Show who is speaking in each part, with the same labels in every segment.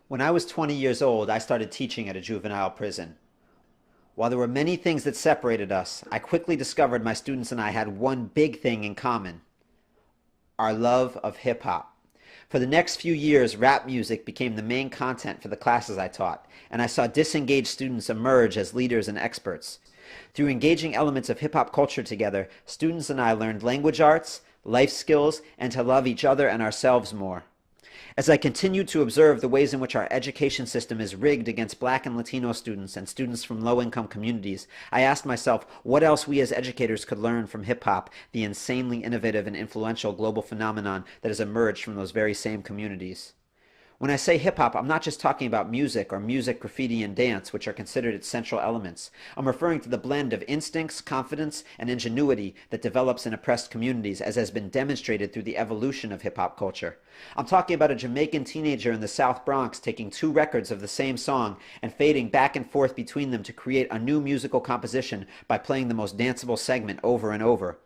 Speaker 1: When I was 20 years old, I started teaching at a juvenile prison. While there were many things that separated us, I quickly discovered my students and I had one big thing in common: our love of hip hop. For the next few years, rap music became the main content for the classes I taught, and I saw disengaged students emerge as leaders and experts. Through engaging elements of hip hop culture together, students and I learned language arts, life skills, and to love each other and ourselves more. As I continued to observe the ways in which our education system is rigged against Black and Latino students and students from low-income communities, I asked myself what else we as educators could learn from hip-hop, the insanely innovative and influential global phenomenon that has emerged from those very same communities. When I say hip-hop, I'm not just talking about music or music, graffiti, and dance, which are considered its central elements. I'm referring to the blend of instincts, confidence, and ingenuity that develops in oppressed communities, as has been demonstrated through the evolution of hip-hop culture. I'm talking about a Jamaican teenager in the South Bronx taking two records of the same song and fading back and forth between them to create a new musical composition by playing the most danceable segment over and over.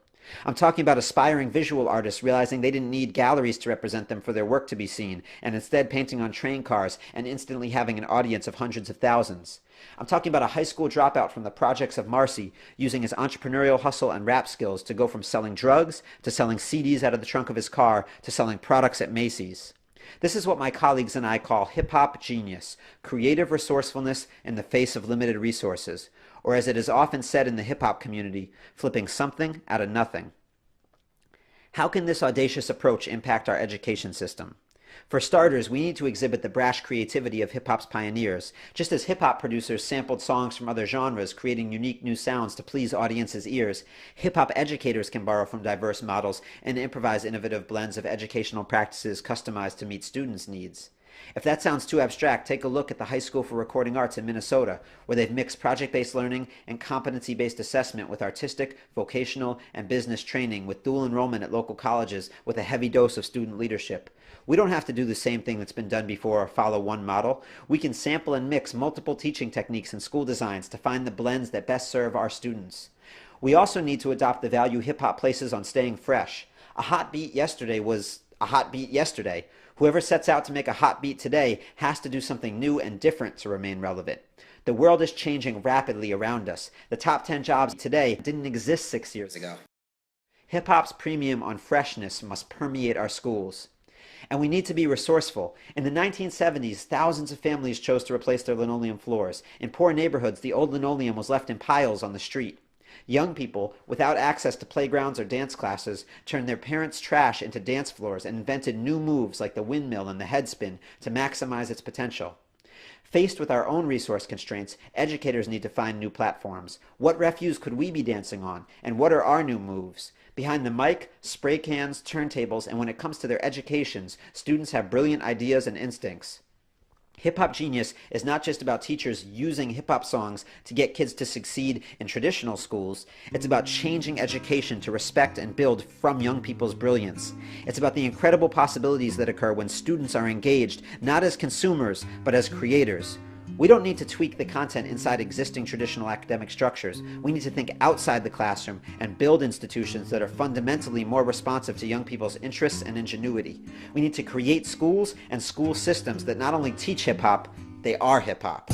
Speaker 1: I'm talking about aspiring visual artists realizing they didn't need galleries to represent them for their work to be seen, and instead painting on train cars and instantly having an audience of hundreds of thousands. I'm talking about a high school dropout from the projects of Marcy using his entrepreneurial hustle and rap skills to go from selling drugs to selling CDs out of the trunk of his car to selling products at Macy's. This is what my colleagues and I call hip-hop genius, creative resourcefulness in the face of limited resources, or as it is often said in the hip-hop community, flipping something out of nothing. How can this audacious approach impact our education system? For starters, we need to exhibit the brash creativity of hip-hop's pioneers. Just as hip-hop producers sampled songs from other genres, creating unique new sounds to please audiences' ears, hip-hop educators can borrow from diverse models and improvise innovative blends of educational practices customized to meet students' needs. If that sounds too abstract, take a look at the High School for Recording Arts in Minnesota, where they've mixed project-based learning and competency-based assessment with artistic, vocational, and business training with dual enrollment at local colleges with a heavy dose of student leadership. We don't have to do the same thing that's been done before or follow one model. We can sample and mix multiple teaching techniques and school designs to find the blends that best serve our students. We also need to adopt the value hip-hop places on staying fresh. A hot beat yesterday was a hot beat yesterday. Whoever sets out to make a hot beat today has to do something new and different to remain relevant. The world is changing rapidly around us. The top 10 jobs today didn't exist 6 years ago. Hip-hop's premium on freshness must permeate our schools. And we need to be resourceful. In the 1970s, thousands of families chose to replace their linoleum floors. In poor neighborhoods, the old linoleum was left in piles on the street. Young people, without access to playgrounds or dance classes, turned their parents' trash into dance floors and invented new moves like the windmill and the headspin to maximize its potential. Faced with our own resource constraints, educators need to find new platforms. What refuse could we be dancing on? And what are our new moves? Behind the mic, spray cans, turntables, and when it comes to their educations, students have brilliant ideas and instincts. Hip-hop genius is not just about teachers using hip-hop songs to get kids to succeed in traditional schools. It's about changing education to respect and build from young people's brilliance. It's about the incredible possibilities that occur when students are engaged, not as consumers, but as creators. We don't need to tweak the content inside existing traditional academic structures. We need to think outside the classroom and build institutions that are fundamentally more responsive to young people's interests and ingenuity. We need to create schools and school systems that not only teach hip-hop, they are hip-hop.